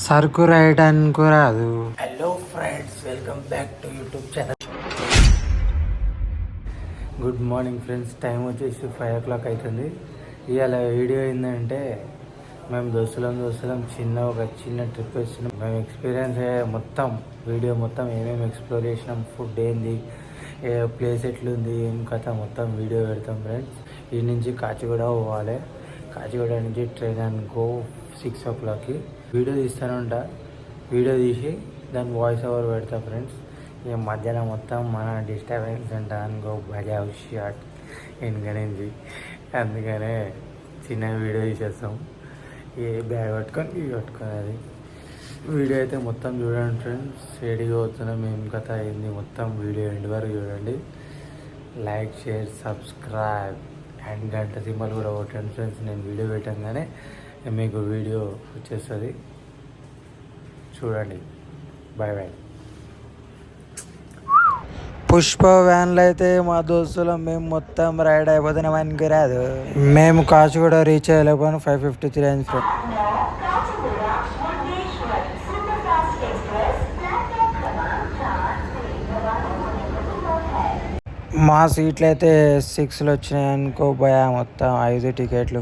సరుకు రైడ్ అనుకోరాదు. Hello friends, welcome back to YouTube channel. Good morning friends. Time వచ్చేసి 5 o'clock అవుతుంది. ఇవాళ వీడియో ఏంటంటే మేము దోస్తులం ఒక చిన్న ట్రిప్ వేస్తున్నాం. మేము ఎక్స్పీరియన్స్ అయ్యే మొత్తం వీడియో మొత్తం ఏమేమి ఎక్స్ప్లోర్ చేసినాం, ఫుడ్ ఏంది, ఏ ప్లేస్ ఎట్లుంది, ఏం కథ మొత్తం వీడియో పెడతాం ఫ్రెండ్స్. ఈ నుంచి కాచిగూడ పోవాలి. కాచిగూడ నుంచి ట్రైన్ అనుకో 6 o'clockకి వీడియో తీస్తానంట. వీడియో తీసి దాని వాయిస్ ఓవర్ పెడతా ఫ్రెండ్స్. ఇక మధ్యాహ్నం మొత్తం మన డిస్టర్బెన్స్ అంట అనుకో, భజా షాట్ వెనుకనేది. అందుకనే చిన్న వీడియో తీసేస్తాం. ఏ బ్యాగ్ పట్టుకొని ఇవి పట్టుకున్నది వీడియో అయితే మొత్తం చూడండి ఫ్రెండ్స్. ఏడిగా పోతున్నాం, ఏం కథ అయింది మొత్తం వీడియో ఎండ్ వరకు చూడండి. లైక్, షేర్, సబ్స్క్రైబ్ అండ్ గంట సింబల్ కూడా కొట్టండి ఫ్రెండ్స్. నేను వీడియో పెట్టంగానే మీకు వీడియో వచ్చేస్తుంది, చూడండి. Bye bye. పుష్ప వ్యాన్లు అయితే మా దోస్తులు మేము మొత్తం రైడ్ అయిపోతున్నాం అనుకు రాదు. మేము కాచిగూడ రీచ్ అయ్యలేకపోయినా 5:53 అయింది ఫ్రెండ్. మా సీట్లు అయితే 6 వచ్చినాయి అనుకో భయ. మొత్తం 5 టికెట్లు.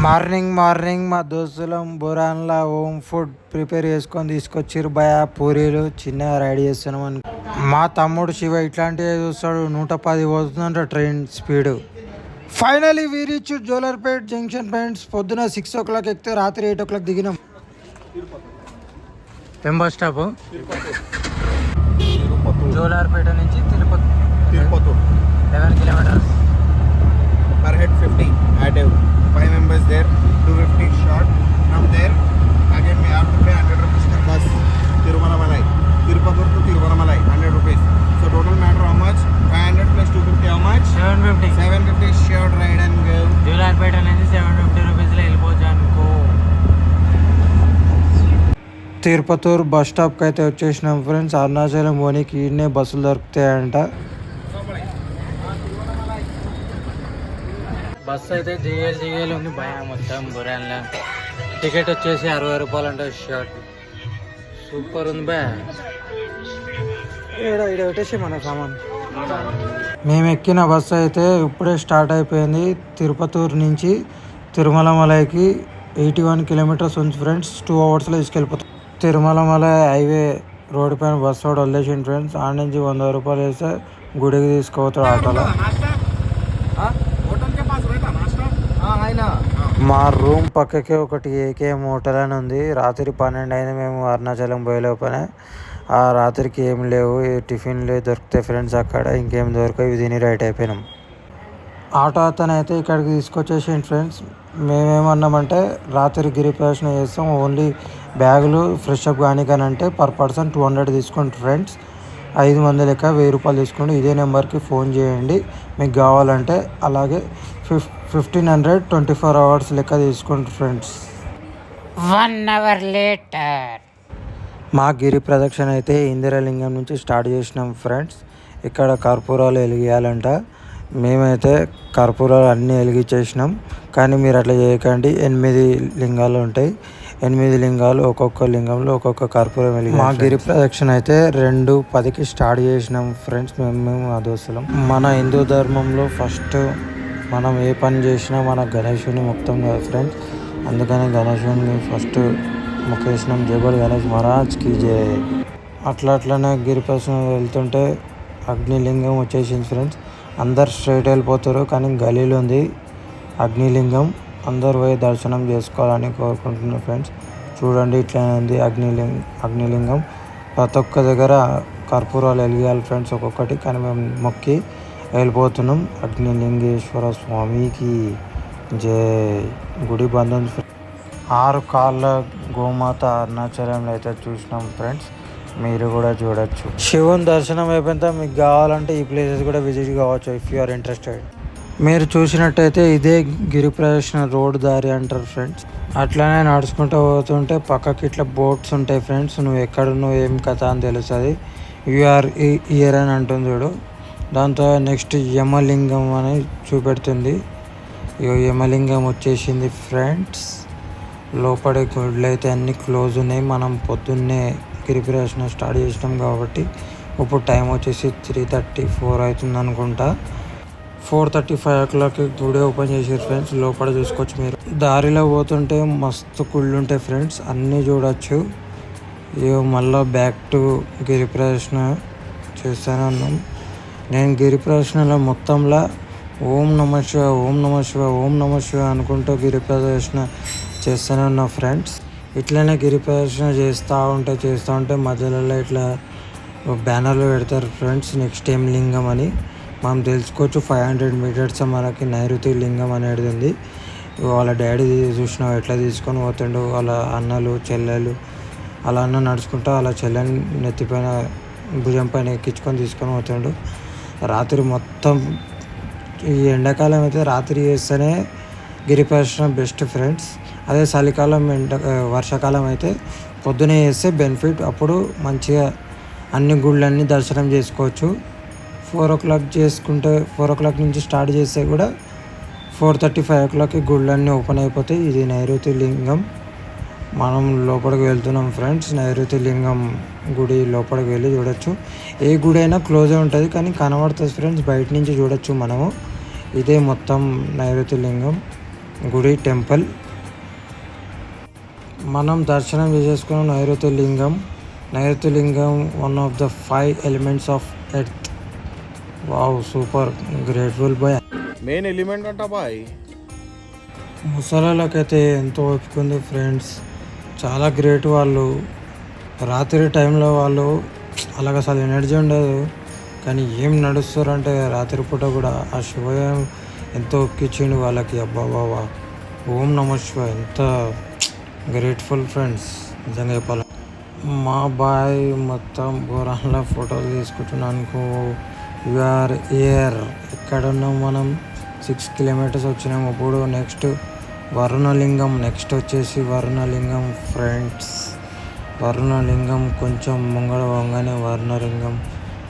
మార్నింగ్ మా దోస్తులం బురాన్లా హోమ్ ఫుడ్ ప్రిపేర్ చేసుకొని తీసుకొచ్చిర్రు భయ. పూరీలు చిన్నగా రెడీ చేస్తున్నాం అనుకో. మా తమ్ముడు శివ ఇట్లాంటివి చూస్తాడు. 110 పోతుందంట train speed. Finally we reach Jolarpet junction friends. పొద్దున 6 o'clock ఎక్కితే రాత్రి 8 o'clock దిగినాం. ఏం బస్ స్టాప్? జోలార్పేట నుంచి Tirupati 11 kilometers. Per head 50. Add 5 members there. 250 short. From there, again we have to pay 100 rupees per bus. Tiruvannamalai. Tirupathur to Tiruvannamalai, 100 rupees. So total matter how much? 500 plus 250 how much? 750. 750 short ride and go. Jolarpet నుంచి 750 రూపీస్లో వెళ్ళిపోవచ్చు అనుకో. తిరుపతూర్ bus స్టాప్కి అయితే వచ్చేసినాం friends. Arunachalam పోనీకి ఈడనే బస్సులు దొరుకుతాయంట. Bus అయితే జిగేలు ఉంది భయ. మొత్తం బురాన్లో టికెట్ వచ్చేసి 60 రూపాయలు అంటే షర్ట్. సూపర్ ఉంది భయ. ఇక్కడ పెట్టేసి మన సామాన్. మేము ఎక్కిన బస్సు అయితే ఇప్పుడే స్టార్ట్ అయిపోయింది. తిరుపతూర్ నుంచి తిరుమలమలైకి 81 kilometers ఉంది ఫ్రెండ్స్. 2 hours తీసుకెళ్ళిపోతాం. తిరుమలమలై హైవే రోడ్డు పైన బస్సు కూడా వదిలేసింది ఫ్రెండ్స్. ఆడ నుంచి 100 రూపాయలు వేస్తే గుడికి తీసుకుపోతాడు ఆటోలో. మా రూమ్ పక్కకే ఒకటి ఏకేఎం హోటల్ అని ఉంది. రాత్రి 12 అయింది. మేము అరుణాచలం పోయేలోపనే ఆ రాత్రికి ఏం లేవు, టిఫిన్లు దొరుకుతాయి ఫ్రెండ్స్ అక్కడ. ఇంకేం దొరకవు, ఇవి తిని రైట్ అయిపోయినాం. ఆటో అతను అయితే ఇక్కడికి తీసుకొచ్చేసింది ఫ్రెండ్స్. మేమేమన్నామంటే రాత్రి గిరి ప్రదర్శన చేస్తాం, ఓన్లీ బ్యాగులు ఫ్రెష్ అప్ కానీ అంటే per person 200 తీసుకుంటారు ఫ్రెండ్స్. 5 మంది లెక్క 1000 రూపాయలు తీసుకోండి. ఇదే నెంబర్కి ఫోన్ చేయండి మీకు కావాలంటే. అలాగే 1500 24 hours లెక్క తీసుకుంటారు ఫ్రెండ్స్. 1 hour లేటర్ మా గిరి ప్రదక్షిణ అయితే ఇందిరాలింగం నుంచి స్టార్ట్ చేసినాం ఫ్రెండ్స్. ఇక్కడ కర్పూరాలు వెలిగియాలంట. మేమైతే కర్పూరాలు అన్నీ వెలిగించేసినాం. కానీ మీరు అట్లా చేయకండి. 8 లింగాలు ఉంటాయి. 8 లింగాలు, ఒక్కొక్క లింగంలో ఒక్కొక్క కర్పూరం వెలిగి. మా గిరి ప్రదక్షిణ అయితే 2:10కి స్టార్ట్ చేసినాం ఫ్రెండ్స్. మేము ఆ దోస్తులం. మన హిందూ ధర్మంలో ఫస్ట్ మనం ఏ పని చేసినా మన గణేశుని మొత్తం కదా ఫ్రెండ్స్. అందుకని గణేశుని ఫస్ట్ మొక్కేసినాం. జయబోల్ గణేష్ మహారాజ్కి జై. అట్లనే గిరి ప్రదక్షిణ వెళ్తుంటే అగ్నిలింగం వచ్చేసింది ఫ్రెండ్స్. అందరు స్ట్రైట్ వెళ్ళిపోతారు కానీ గలీలు ఉంది అగ్నిలింగం. అందరు పోయి దర్శనం చేసుకోవాలని కోరుకుంటున్నాను ఫ్రెండ్స్. చూడండి ఇట్లనే ఉంది అగ్నిలింగం. ప్రతి ఒక్క దగ్గర కర్పూరాలు వెలిగాలి ఫ్రెండ్స్ ఒక్కొక్కటి. కానీ మేము మొక్కి వెళ్ళిపోతున్నాం. అగ్నిలింగేశ్వర స్వామికి జై. గుడి బంద్ ఉంది. 6 కాళ్ళ గోమాత అరుణాచలంలో అయితే చూసినాం ఫ్రెండ్స్. మీరు కూడా చూడొచ్చు. శివుని దర్శనం అయిపోయిన మీకు కావాలంటే ఈ ప్లేసెస్ కూడా విజిట్ కావచ్చు ఇఫ్ యు ఆర్ ఇంట్రెస్టెడ్. మీరు చూసినట్టయితే ఇదే గిరి ప్రదక్షిణ రోడ్ దారి అంటారు ఫ్రెండ్స్. అట్లానే నడుచుకుంటూ పోతుంటే పక్కకి ఇట్లా బోట్స్ ఉంటాయి ఫ్రెండ్స్. నువ్వు ఎక్కడ నువ్వు ఏం కథ అని తెలుస్తుంది. యూఆర్ ఇయర్ అని అంటుంది చూడు. దాంతో నెక్స్ట్ యమలింగం అని చూపెడుతుంది. యమలింగం వచ్చేసింది ఫ్రెండ్స్. లోపల గుళ్ళు అయితే అన్నీ క్లోజ్ ఉన్నాయి. మనం పొద్దున్నే గిరిప్రదక్షిణ స్టార్ట్ చేసినాం కాబట్టి ఇప్పుడు టైం వచ్చేసి 3:34 అవుతుంది అనుకుంటా. 4:35 గుడి ఓపెన్ చేసారు ఫ్రెండ్స్. లోపల చూసుకోవచ్చు మీరు. దారిలో పోతుంటే మస్తు గుళ్ళు ఉంటాయి ఫ్రెండ్స్, అన్నీ చూడొచ్చు. మళ్ళీ బ్యాక్ టు గిరిప్రదక్షిణ చేస్తూనే ఉన్నాం. నేను గిరిప్రదక్షిణలో మొత్తంలో ఓం నమః శివాయ, ఓం నమః శివాయ, ఓం నమః శివాయ అనుకుంటూ గిరిప్రదక్షిణ చేస్తూనే ఉన్నా ఫ్రెండ్స్. ఇట్లనే గిరిప్రదక్షిణ చేస్తూ ఉంటే మధ్యలో ఇట్లా బ్యానర్లు పెడతారు ఫ్రెండ్స్, నెక్స్ట్ ఏం లింగం అని. మనం తెలుసుకోవచ్చు 500 మీటర్స్ మనకి నైరుతి లింగం అనేది ఉంది. వాళ్ళ డాడీ చూసినా ఎట్లా తీసుకొని పోతుండు, వాళ్ళ అన్నలు చెల్లెలు అలా అన్న నడుచుకుంటూ వాళ్ళ చెల్లెని నెత్తిపైన భుజం పైన ఎక్కించుకొని తీసుకొని పోతుండు. రాత్రి మొత్తం ఈ ఎండాకాలం అయితే రాత్రి చేస్తేనే గిరిప్రదక్షిణ బెస్ట్ ఫ్రెండ్స్. అదే చలికాలం వర్షాకాలం అయితే పొద్దునే చేస్తే బెనిఫిట్. అప్పుడు మంచిగా అన్ని గుళ్ళన్నీ దర్శనం చేసుకోవచ్చు. 4 o'clock చేసుకుంటే 4 o'clock నుంచి స్టార్ట్ చేస్తే కూడా 4:35 గుళ్ళన్నీ ఓపెన్ అయిపోతాయి. ఇది నైరుతి లింగం. మనం లోపలికి వెళ్తున్నాం ఫ్రెండ్స్. నైరుతి లింగం గుడి లోపలికి వెళ్ళి చూడొచ్చు. ఏ గుడి అయినా క్లోజే ఉంటుంది కానీ కనబడుతుంది ఫ్రెండ్స్, బయట నుంచి చూడొచ్చు మనము. ఇదే మొత్తం నైరుతి లింగం గుడి టెంపుల్. మనం దర్శనం చేసేసుకున్న నైరుతి లింగం one of the 5 elements of earth. Wow, super, grateful బాయ్. మెయిన్ ఎలిమెంట్ అంట బాయ్. ముసలాళ్ళకైతే ఎంతో ఓపికంది ఫ్రెండ్స్, చాలా గ్రేట్. వాళ్ళు రాత్రి టైంలో వాళ్ళు అలాగ అసలు ఎనర్జీ ఉండదు కానీ ఏం నడుస్తారంటే రాత్రిపూట కూడా ఆ శివయం ఎంతో ఒప్పించిండు వాళ్ళకి. అబ్బా బాబా, ఓం నమః శివాయ, ఎంత గ్రేట్ఫుల్ ఫ్రెండ్స్ నిజంగా చెప్పాలి. మా బాయ్ మొత్తం ఘోరంలో ఫోటోలు తీసుకుంటున్నాను. యూఆర్ ఇయర్ ఎక్కడున్నాం మనం, 6 kilometers వచ్చినాము. ఇప్పుడు నెక్స్ట్ వరుణలింగం. నెక్స్ట్ వచ్చేసి వరుణలింగం ఫ్రెండ్స్. వరుణలింగం కొంచెం ముంగడ వంగానే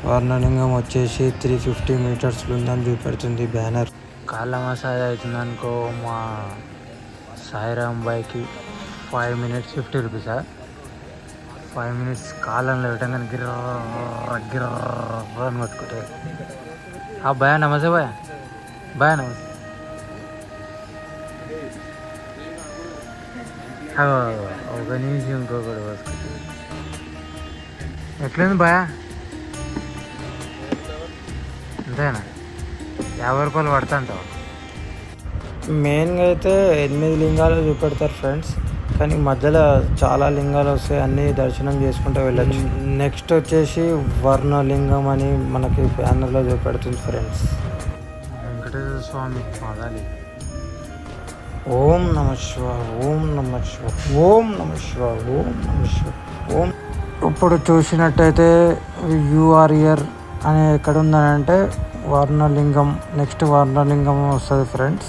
వర్ణలింగం వచ్చేసి 350 meters ఉందని చూపెడుతుంది బ్యానర్. కాళ్ళ మసాజ్ అవుతుంది అనుకో మా సాయిరామ్ బాయ్కి. 5 minutes 50 rupees. 5 minutes కాళ్ళలో పెట్టగానే గిర్ర అని పట్టుకుంటే. భయ నమస్తే భయ నమస్తే. ఒక నిమిషం ఇంకొకటి వస్తుంది. ఎట్లేదు భయ? అంతేనా? 50 రూపాయలు పడుతుంటావు. మెయిన్గా అయితే 8 లింగాలు చూపెడతారు ఫ్రెండ్స్, కానీ మధ్యలో చాలా లింగాలు వస్తాయి, అన్నీ దర్శనం చేసుకుంటూ వెళ్ళచ్చు. నెక్స్ట్ వచ్చేసి వర్ణలింగం అని మనకి బ్యానర్లో చూపెడుతుంది ఫ్రెండ్స్. వెంకటేశ్వర స్వామి పాదాలి. ఓం నమః శివాయ, ఓం నమః శివాయ, ఓం నమః శివాయ, ఓం నమః శివాయ, ఓం. ఇప్పుడు చూసినట్టయితే యూఆర్ఇయర్ అని ఎక్కడ ఉందని అంటే వర్ణలింగం. నెక్స్ట్ వర్ణలింగం వస్తుంది ఫ్రెండ్స్.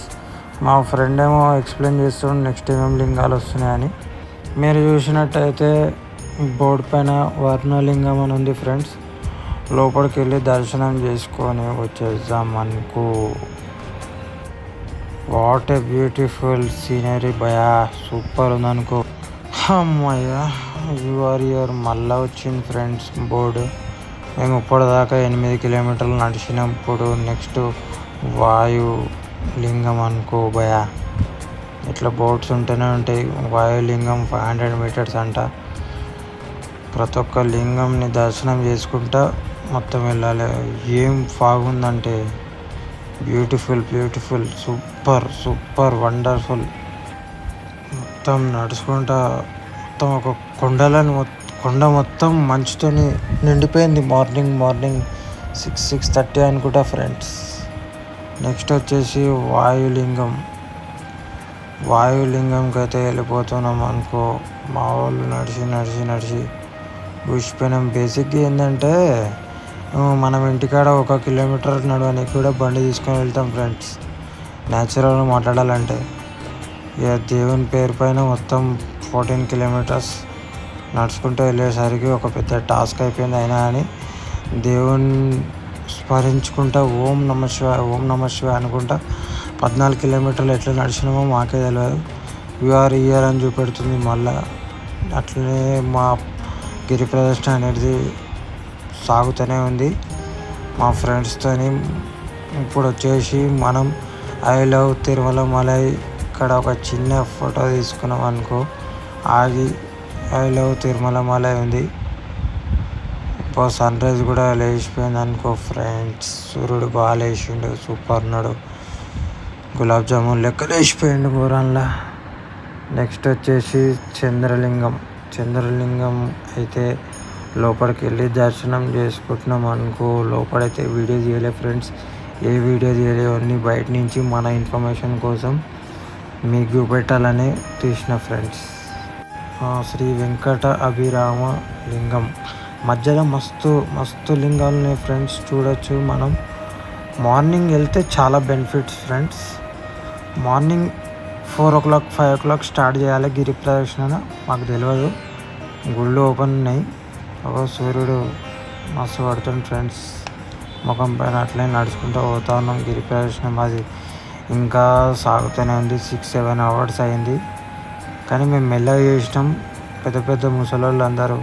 మా ఫ్రెండ్ ఏమో ఎక్స్ప్లెయిన్ చేస్తుండే నెక్స్ట్ ఏమేమి లింగాలు వస్తున్నాయని. మీరు చూసినట్టయితే బోర్డు పైన వర్ణలింగం అని ఉంది ఫ్రెండ్స్. లోపలికి వెళ్ళి దర్శనం చేసుకొని వచ్చేద్దాం అనుకో. వాట్ ఏ బ్యూటిఫుల్ సీనరీ భయా, సూపర్ ఉందనుకో. అమ్మయ్యా, యూఆర్ఇయర్ మళ్ళీ వచ్చింది ఫ్రెండ్స్ బోర్డు. మేము ఇప్పటిదాకా 8 kilometers నడిచినాం. ఇప్పుడు నెక్స్ట్ వాయులింగం అనుకో భయా. ఇట్లా బోట్స్ ఉంటూనే ఉంటాయి. వాయులింగం 500 meters అంట. ప్రతి ఒక్క లింగంని దర్శనం చేసుకుంటా మొత్తం వెళ్ళాలి. ఏం బాగుందంటే బ్యూటిఫుల్, సూపర్ వండర్ఫుల్. మొత్తం నడుచుకుంటా మొత్తం ఒక కొండ మొత్తం మంచుతో నిండిపోయింది. మార్నింగ్ 6:30 అనుకుంటా ఫ్రెండ్స్. నెక్స్ట్ వచ్చేసి వాయులింగంకి అయితే వెళ్ళిపోతున్నాం అనుకో. మా వాళ్ళు నడిచి ఊసిపోయినాం. బేసిక్గా ఏంటంటే మనం ఇంటికాడ 1 kilometer నడవడానికి కూడా బండి తీసుకొని వెళ్తాం ఫ్రెండ్స్. న్యాచురల్గా మాట్లాడాలంటే ఇక దేవుని పేరు పైన మొత్తం 14 kilometers నడుచుకుంటూ వెళ్ళేసరికి ఒక పెద్ద టాస్క్ అయిపోయింది. అయినా కానీ దేవుని స్మరించుకుంటా ఓం నమ శివాయ ఓం నమ శివాయ అనుకుంటా 14 కిలోమీటర్లు ఎట్లా నడిచినామో మాకే తెలియదు. యూఆర్ ఇయర్ అని చూపెడుతుంది. మళ్ళా అట్లనే మా గిరి ప్రదర్శన అనేది సాగుతూనే ఉంది మా ఫ్రెండ్స్తోని. ఇప్పుడు వచ్చేసి మనం ఐ లవ్ తిరుమల మలై ఇక్కడ ఒక చిన్న ఫోటో తీసుకున్నాం అనుకో, ఆగి ఐ లవ్ తిరుమల మలై ఉంది. ఇప్పుడు సన్ రైజ్ కూడా లేచిపోయింది అనుకో ఫ్రెండ్స్. సూర్యుడు బాగా లేచిండు, సూపర్ ఉన్నాడు. గులాబ్ జామున్ లెక్క లేచిపోయిండు ఘోరంలా. నెక్స్ట్ వచ్చేసి చంద్రలింగం అయితే లోపలికి వెళ్ళి దర్శనం చేసుకుంటున్నాం అనుకో. లోపలైతే వీడియో తీయలే ఫ్రెండ్స్, ఏ వీడియో తీయలే, అన్నీ బయట నుంచి మన ఇన్ఫర్మేషన్ కోసం మీకు చూపెట్టాలని తీసిన ఫ్రెండ్స్. శ్రీ వెంకట అభిరామ లింగం మధ్యలో మస్తు లింగాలు ఉన్నాయి ఫ్రెండ్స్, చూడొచ్చు. మనం మార్నింగ్ వెళ్తే చాలా benefits friends. Morning 4 o'clock 5 o'clock start చేయాలి గిరి ప్రదక్షిణ. మాకు తెలియదు, గుళ్ళు ఓపెన్ ఉన్నాయి. ఒక సూర్యుడు మస్తు పడుతుంది ఫ్రెండ్స్ ముఖం పైన. అట్లే నడుచుకుంటూ పోతా ఉన్నాం. గిరి ప్రదక్షిణ మాది ఇంకా సాగుతూనే ఉంది. 6-7 hours అయింది, కానీ మేము మెల్లగా చేసినాం. పెద్ద ముసలోళ్ళు అందరూ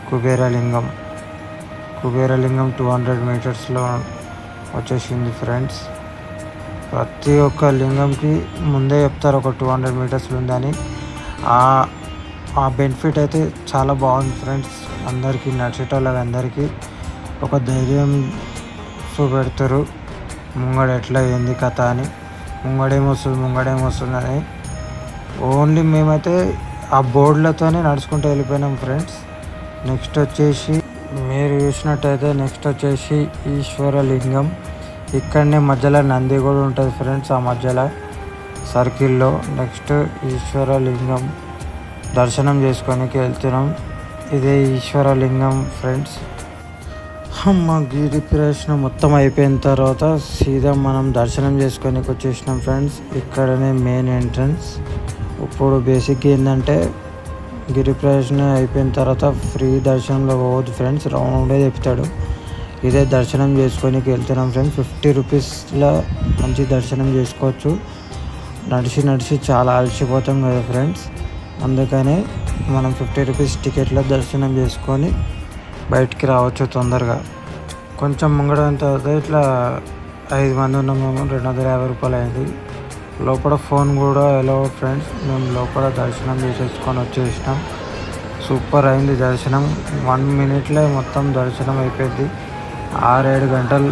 కుబేరలింగం 200 మీటర్స్లో వచ్చేసింది ఫ్రెండ్స్. ప్రతి ఒక్క లింగంకి ముందే చెప్తారు ఒక 200 మీటర్స్లు ఉందని. ఆ బెనిఫిట్ అయితే చాలా బాగుంది ఫ్రెండ్స్. అందరికీ నడిచేటోళ్ళకి అందరికీ ఒక ధైర్యం చూపెడతారు, ముంగడ ఎట్లా ఏంది కథ అని. ముంగడేమొస్తుంది అని. ఓన్లీ మేమైతే ఆ బోర్డులతోనే నడుచుకుంటూ వెళ్ళిపోయినాం ఫ్రెండ్స్. నెక్స్ట్ వచ్చేసి మీరు చూసినట్టయితే ఈశ్వరలింగం. ఇక్కడనే మధ్యలో నంది కూడా ఉంటుంది ఫ్రెండ్స్, ఆ మధ్యలో సర్కిల్లో. నెక్స్ట్ ఈశ్వరలింగం దర్శనం చేసుకోనికి వెళ్తున్నాం. ఇదే ఈశ్వరలింగం ఫ్రెండ్స్. మా గిరి ప్రదక్షిణ మొత్తం అయిపోయిన తర్వాత సీదా మనం దర్శనం చేసుకోనికి వచ్చేసినాం ఫ్రెండ్స్. ఇక్కడనే మెయిన్ ఎంట్రన్స్. ఇప్పుడు బేసిక్గా ఏంటంటే గిరి ప్రదక్షిణ అయిపోయిన తర్వాత ఫ్రీ దర్శనంలో పోవద్దు ఫ్రెండ్స్, రౌండే చెప్తాడు. ఇదే దర్శనం చేసుకోనికి వెళ్తున్నాం ఫ్రెండ్స్. 50 రూపీస్లో మంచి దర్శనం చేసుకోవచ్చు. నడిచి చాలా అలసిపోతాం కదా ఫ్రెండ్స్, అందుకనే మనం 50 రూపీస్ టికెట్లో దర్శనం చేసుకొని బయటికి రావచ్చు తొందరగా. కొంచెం ముంగడం తర్వాత ఇట్లా 5 మంది ఉన్నాము, 250 రూపాయలు అయింది. లోపల ఫోన్ కూడా ఎలా ఫ్రెండ్స్. మేము లోపల దర్శనం చేసేసుకొని వచ్చేసినాం. సూపర్ అయింది దర్శనం. 1 minute మొత్తం దర్శనం అయిపోయింది. 6-7 గంటలు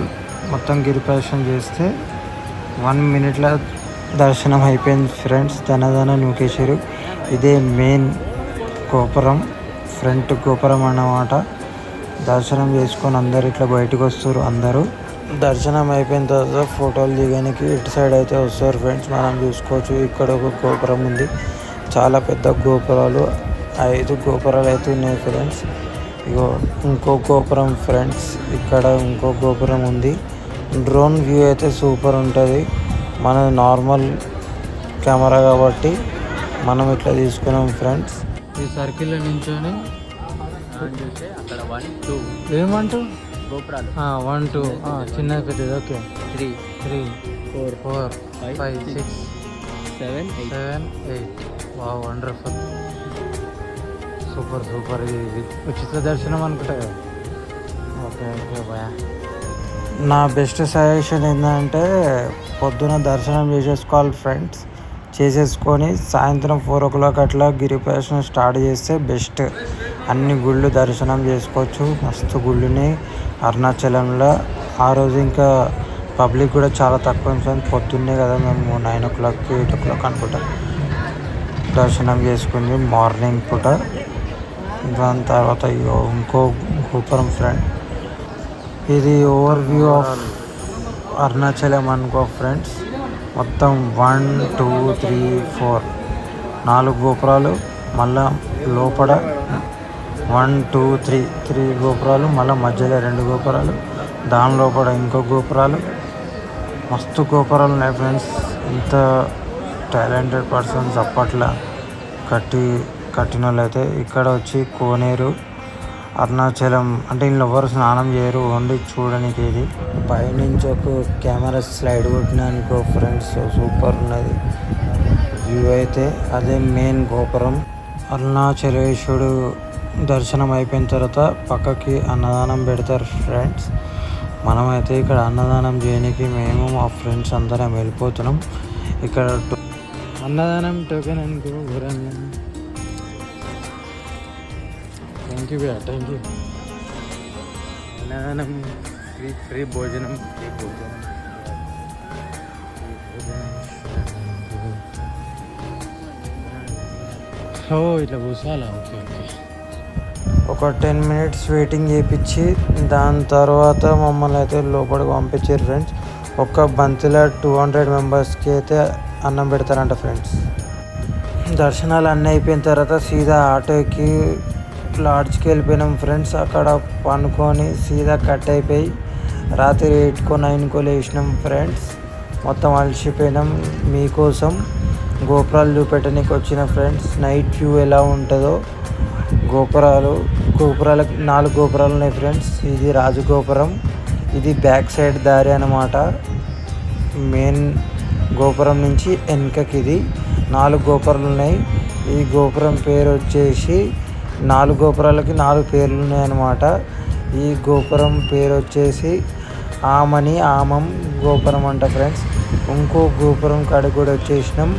మొత్తం గిరి ప్రదక్షిణ చేస్తే 1 minute దర్శనం అయిపోయింది ఫ్రెండ్స్. ధనధన నూకేశ్వరు. ఇదే మెయిన్ గోపురం, ఫ్రంట్ గోపురం అన్నమాట. దర్శనం చేసుకొని అందరు ఇట్లా బయటకు వస్తారు. అందరూ దర్శనం అయిపోయిన తర్వాత ఫోటోలు దిగడానికి ఇటు సైడ్ అయితే వస్తారు ఫ్రెండ్స్. మనం చూసుకోవచ్చు, ఇక్కడ ఒక గోపురం ఉంది. చాలా పెద్ద గోపురాలు, 5 గోపురాలు అయితే ఉన్నాయి ఫ్రెండ్స్. ఇగో ఇంకో గోపురం ఫ్రెండ్స్, ఇక్కడ ఇంకో గోపురం ఉంది. డ్రోన్ వ్యూ అయితే సూపర్ ఉంటుంది. మన నార్మల్ కెమెరా కాబట్టి మనం ఇట్లా తీసుకున్నాం ఫ్రెండ్స్. ఈ సర్కిల్లో నించొని అక్కడ 1 2 ఏమంటావు గోపురాలు 1 2 చిన్న పెద్దది. ఓకే 3 3 4 4 5 6 7 8 8 వా వండర్ఫుల్, సూపర్. ఇది ఉచిత దర్శనం అనుకుంటా కదా. ఓకే బాయ్. నా బెస్ట్ సజెషన్ ఏంటంటే పొద్దున దర్శనం చేసేసుకోవాలి ఫ్రెండ్స్. చేసేసుకొని సాయంత్రం 4 o'clock అట్లా గిరి ప్రదక్షిణ స్టార్ట్ చేస్తే బెస్ట్. అన్ని గుళ్ళు దర్శనం చేసుకోవచ్చు, మస్తు గుళ్ళుని అరుణాచలంలో. ఆ రోజు ఇంకా పబ్లిక్ కూడా చాలా తక్కువ ఫ్రెండ్స్. పొద్దున్నే కదా మేము 9 o'clock 8 o'clock అనుకుంటా దర్శనం చేసుకుంది మార్నింగ్ పూట. దాని తర్వాత ఇంకో గోపురం ఫ్రెండ్. ఇది ఓవర్ వ్యూ ఆఫ్ అరుణాచలం అనుకో ఫ్రెండ్స్. మొత్తం 1 2 3 4 4 గోపురాలు, మళ్ళా లోపల 1 2 3 గోపురాలు, మళ్ళీ మధ్యలో 2 గోపురాలు, దాని లోపల ఇంకో గోపురాలు. మస్తు గోపురాలు ఉన్నాయి ఫ్రెండ్స్. ఇంత టాలెంటెడ్ పర్సన్స్ అప్పట్లో కట్టిన వాళ్ళు అయితే. ఇక్కడ వచ్చి కోనేరు అరుణాచలం అంటే ఇంట్లో ఎవరు స్నానం చేయరు, ఓన్లీ చూడడానికి. ఇది పైనుంచి ఒక కెమెరా స్లైడ్ కొట్టినానుకో ఫ్రెండ్స్, సూపర్ ఉన్నది వ్యూ అయితే. అదే మెయిన్ గోపురం. అరుణాచలేశ్వరుడు దర్శనం అయిపోయిన తర్వాత పక్కకి అన్నదానం పెడతారు ఫ్రెండ్స్. మనమైతే ఇక్కడ అన్నదానం చేయడానికి మేము మా ఫ్రెండ్స్ అందరం వెళ్ళిపోతున్నాం. ఇక్కడ అన్నదానం టోకెన్ అనుకో ఘోరంగా. థ్యాంక్ యూ భయ్యా, థ్యాంక్ యూ. అన్నదానం ఫ్రీ భోజనం. ఓ ఇట్లా కూర్చోాలా? Okay okay. ఒక 10 minutes వెయిటింగ్ చేయించి దాని తర్వాత మమ్మల్ని అయితే లోపలికి పంపించారు ఫ్రెండ్స్. ఒక్క బంతిలో 200 మెంబర్స్కి అయితే అన్నం పెడతారంట ఫ్రెండ్స్. దర్శనాలు అన్నీ అయిపోయిన తర్వాత సీదా ఆటోకి లాడ్జ్కి వెళ్ళిపోయినాం ఫ్రెండ్స్. అక్కడ పనుకొని సీదా కట్ అయిపోయి రాత్రి 8కో 9కో లేచినాం ఫ్రెండ్స్. మొత్తం అలసిపోయినాం. మీకోసం గోపురాలు చూపెట్టడానికి వచ్చిన ఫ్రెండ్స్. నైట్ వ్యూ ఎలా ఉంటుందో. గోపురాలకు 4 గోపురాలు ఉన్నాయి ఫ్రెండ్స్. ఇది రాజగోపురం, ఇది బ్యాక్ సైడ్ దారి అన్నమాట. మెయిన్ గోపురం నుంచి వెనకకి ఇది 4 గోపురాలు ఉన్నాయి. ఈ గోపురం పేరు వచ్చేసి 4 గోపురాలకి 4 పేర్లు ఉన్నాయన్నమాట. ఈ గోపురం పేరు వచ్చేసి ఆమం గోపురం అంట ఫ్రెండ్స్. ఇంకో గోపురం కాడికి కూడా వచ్చేసినాం.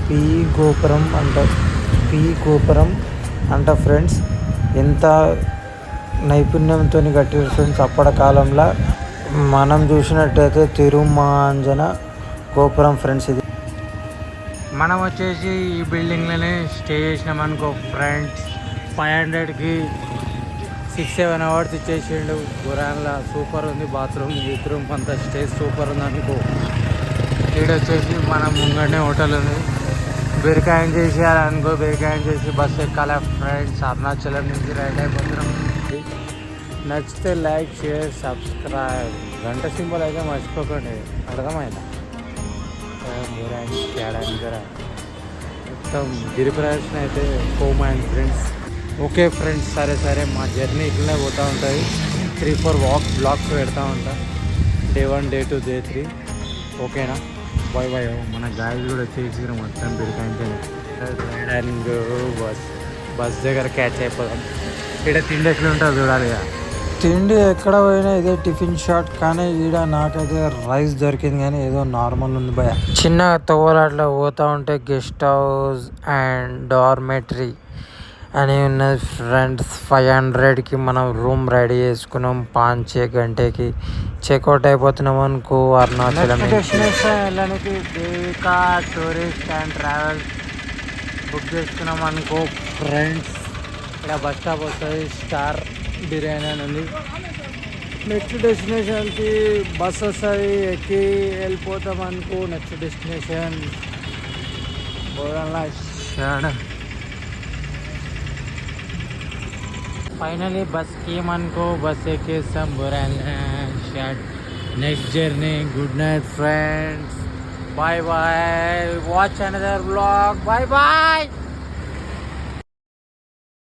పీ గోపురం అంట ఫ్రెండ్స్. ఎంత నైపుణ్యంతో కట్టారు ఫ్రెండ్స్ అప్పటి కాలంలో. మనం చూసినట్టయితే తిరుమాంజన గోపురం ఫ్రెండ్స్. ఇది మనం వచ్చేసి ఈ బిల్డింగ్లోనే స్టే చేసినాం అనుకో ఫ్రెండ్స్. 500కి 6-7 అవర్స్ ఇచ్చేసిండు. గురాన్లా సూపర్ ఉంది. బాత్రూమ్ అంతా స్టే సూపర్ ఉంది అనుకో. ఇక్కడ వచ్చేసి మనం ముంగడనే హోటల్ ఉంది. బీరకాయం చేసేయాలనుకో, బీరకాయం చేసి బస్సు ఎక్కాలి ఫ్రెండ్స్. అరుణాచలం నుంచి రైట్ అయిపోతున్నాం. నచ్చితే లైక్, షేర్, సబ్స్క్రైబ్, గంట సింబల్ అయితే మర్చిపోకండి. అర్థమైందా? మొత్తం గిరి ప్రదర్శన అయితే పోమాయింది ఫ్రెండ్స్. ఓకే ఫ్రెండ్స్, సరే మా జర్నీ ఇట్లనే పోతూ ఉంటుంది. 3-4 బ్లాగ్స్ పెడతా ఉంటా. Day 1, Day 2, Day 3. ఓకేనా? బాయ్. మన గాయలు కూడా వచ్చేసి మొత్తం బిరికాయించాను. అండ్ బస్ దగ్గర క్యాచ్ అయిపోదాం. ఇక్కడ తిండి ఎట్లా ఉంటుందో చూడాలి. తిండి ఎక్కడ పోయినా ఇదే టిఫిన్ షాట్. కానీ ఈడ నాకైతే రైస్ దొరికింది కానీ ఏదో నార్మల్ ఉంది భయ. చిన్న తోవలాట్లో పోతూ ఉంటే గెస్ట్ హౌస్ అండ్ డార్మెటరీ అని ఉన్నది ఫ్రెండ్స్. 500కి మనం రూమ్ రెడీ చేసుకున్నాం. 5-6 గంటకి చెక్అవుట్ అయిపోతున్నాం అనుకో. అరుణాచలం డెస్టినేషన్ వెళ్ళడానికి Devika tourist and travels book చేసుకున్నాం అనుకో ఫ్రెండ్స్. ఇక్కడ బస్ స్టాప్ వస్తుంది. స్టార్ బిర్యానీ అని ఉంది. నెక్స్ట్ డెస్టినేషన్కి బస్ వస్తుంది, ఎక్కి వెళ్ళిపోతాం అనుకో. నెక్స్ట్ డెస్టినేషన్ బోధనలా. ఫైనలీ బస్కి ఏమనుకో బస్ ఎక్కేస్తాం. బోరాన్లా short. Next journey. Good night friends. Bye. Watch another blog. Bye.